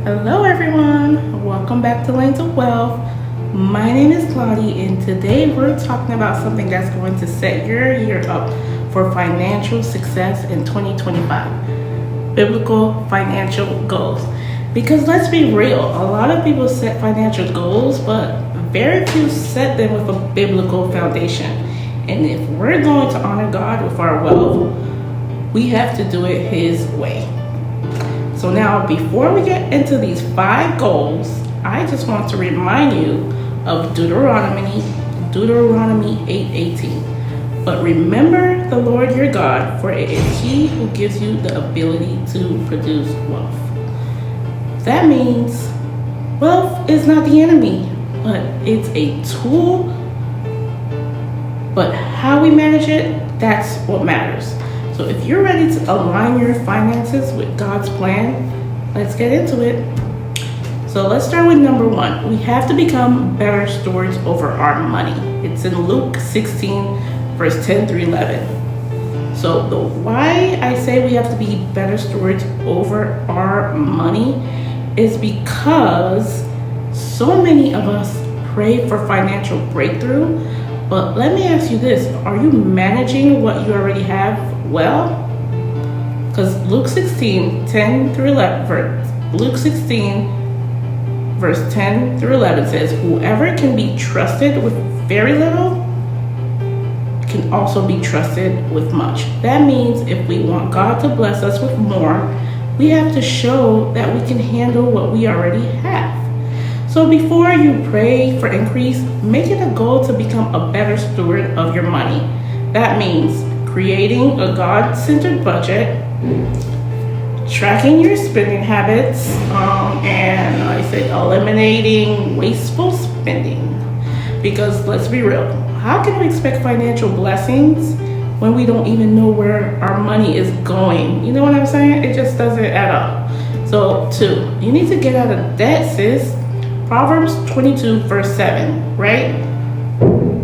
Hello everyone, welcome back to Lanes of Wealth. My name is Claudia and today we're talking about something that's going to set your year up for financial success in 2025. Biblical financial goals. Because let's be real, a lot of people set financial goals, but very few set them with a biblical foundation. And if we're going to honor God with our wealth, we have to do it His way. So now, before we get into these 5 goals, I just want to remind you of Deuteronomy 8:18. But remember the Lord your God, for it is He who gives you the ability to produce wealth. That means wealth is not the enemy, but it's a tool. But how we manage it, that's what matters. So if you're ready to align your finances with God's plan, let's get into it. So let's start with number 1. We have to become better stewards over our money. It's in Luke 16, verse 10 through 11. So the why I say we have to be better stewards over our money is because so many of us pray for financial breakthrough. But let me ask you this, are you managing what you already have well? Because Luke 16, 10 through 11, Luke 16, verse 10 through 11 says, whoever can be trusted with very little can also be trusted with much. That means if we want God to bless us with more, we have to show that we can handle what we already have. So before you pray for increase, make it a goal to become a better steward of your money. That means creating a God-centered budget, tracking your spending habits, and I say eliminating wasteful spending. Because let's be real, how can we expect financial blessings when we don't even know where our money is going? You know what I'm saying? It just doesn't add up. So 2, you need to get out of debt, sis. Proverbs 22, verse 7, right?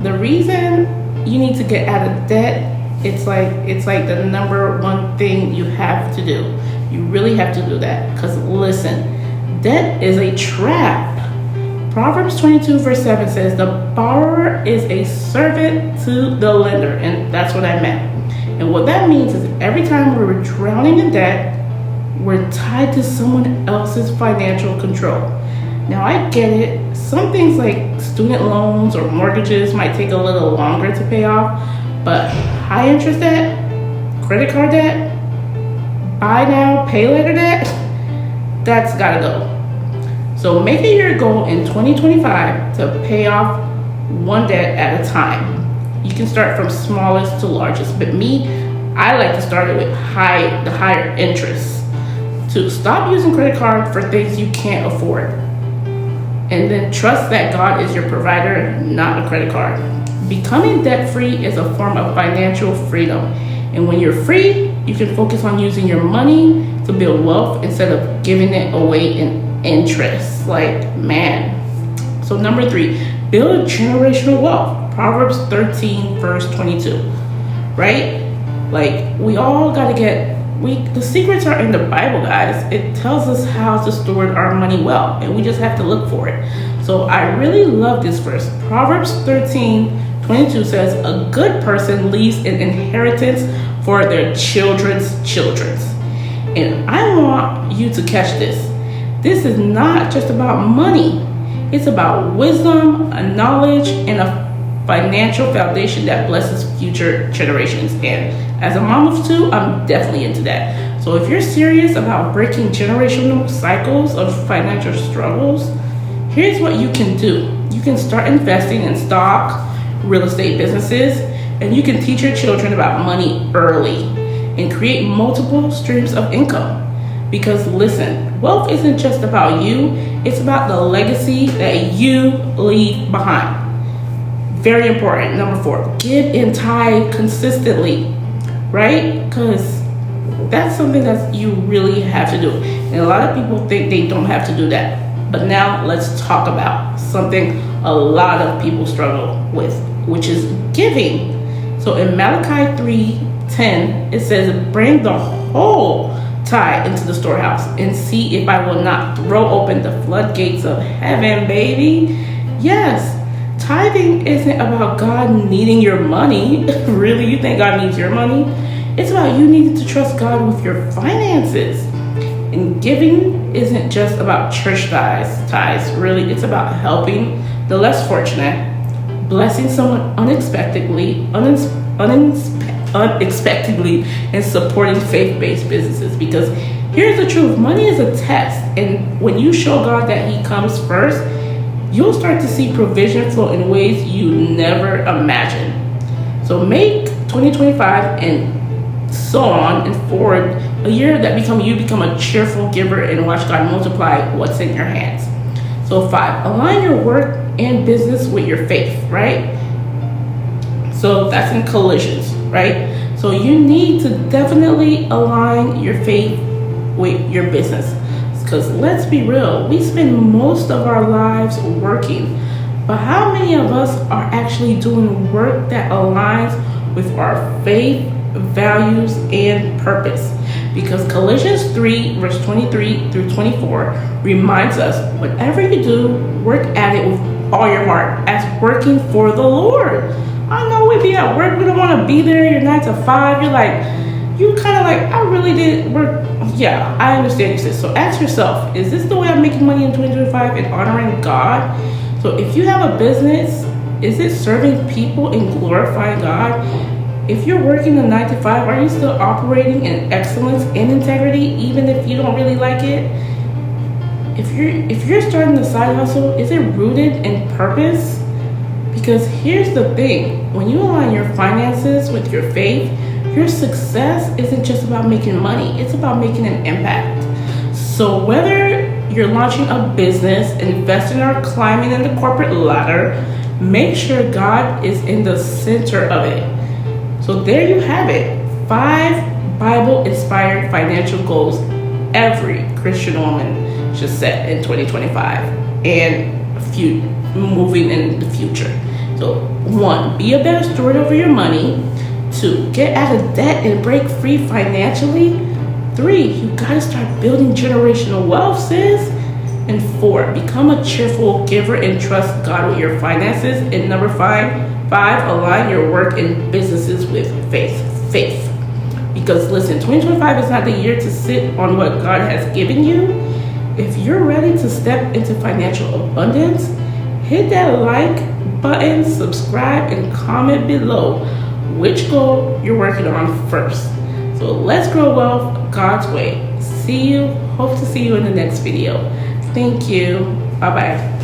The reason you need to get out of debt, it's like the number 1 thing you have to do. You really have to do that. Because listen, debt is a trap. Proverbs 22, verse 7 says, the borrower is a servant to the lender. And that's what I meant. And what that means is every time we're drowning in debt, we're tied to someone else's financial control. Now, I get it. Some things like student loans or mortgages might take a little longer to pay off, but high interest debt, credit card debt, buy now, pay later debt, that's gotta go. So make it your goal in 2025 to pay off one debt at a time. You can start from smallest to largest, but me, I like to start it with the higher interest. To stop using credit card for things you can't afford. And then trust that God is your provider, not a credit card. Becoming debt-free is a form of financial freedom. And when you're free, you can focus on using your money to build wealth instead of giving it away in interest. Like, man. So number 3, build generational wealth. Proverbs 13, verse 22. Right? Like, we all got to get... the secrets are in the Bible, guys. It tells us how to steward our money well, and we just have to look for it. So I really love this verse. Proverbs 13:22 says, a good person leaves an inheritance for their children's children. And I want you to catch this. This is not just about money. It's about wisdom, a knowledge, and a financial foundation that blesses future generations. And as a mom of 2, I'm definitely into that. So if you're serious about breaking generational cycles of financial struggles, here's what you can do. You can start investing in stock, real estate businesses, and you can teach your children about money early and create multiple streams of income. Because listen, wealth isn't just about you, it's about the legacy that you leave behind. Very important. Number 4, give and tithe consistently, right? Because that's something that you really have to do. And a lot of people think they don't have to do that. But now let's talk about something a lot of people struggle with, which is giving. So in Malachi 3:10, it says, bring the whole tithe into the storehouse and see if I will not throw open the floodgates of heaven, baby. Yes, tithing isn't about God needing your money. Really, you think God needs your money? It's about you needing to trust God with your finances. And giving isn't just about church tithes. Really, it's about helping the less fortunate, blessing someone unexpectedly, and supporting faith-based businesses. Because here's the truth, money is a test, and when you show God that He comes first, you'll start to see provision flow in ways you never imagined. So make 2025 and so on and forward a year that you become a cheerful giver and watch God multiply what's in your hands. So 5, align your work and business with your faith, right? So that's in collisions, right? So you need to definitely align your faith with your business. Because let's be real, we spend most of our lives working, but how many of us are actually doing work that aligns with our faith, values, and purpose? Because Colossians 3 verse 23 through 24 reminds us, whatever you do, work at it with all your heart as working for the Lord. I know we be at work, we don't want to be there, you're 9 to 5, you're like, you kind of like, I really did work. Yeah, I understand you, sis. So ask yourself, is this the way I'm making money in 2025 and honoring God? So if you have a business, is it serving people and glorifying God? If you're working a 9 to 5, are you still operating in excellence and integrity, even if you don't really like it? If you're starting a side hustle, is it rooted in purpose? Because here's the thing, when you align your finances with your faith, your success isn't just about making money, it's about making an impact. So whether you're launching a business, investing, or climbing in the corporate ladder, make sure God is in the center of it. So there you have it, 5 Bible-inspired financial goals every Christian woman should set in 2025 and moving in the future. So 1, be a better steward over your money. 2, get out of debt and break free financially. 3, you gotta start building generational wealth, sis. And 4, become a cheerful giver and trust God with your finances. And number 5, align your work and businesses with faith. Because listen, 2025 is not the year to sit on what God has given you. If you're ready to step into financial abundance, hit that like button, subscribe, and comment below which goal you're working on first. So let's grow wealth God's way. Hope to see you in the next video. Thank you. Bye-bye.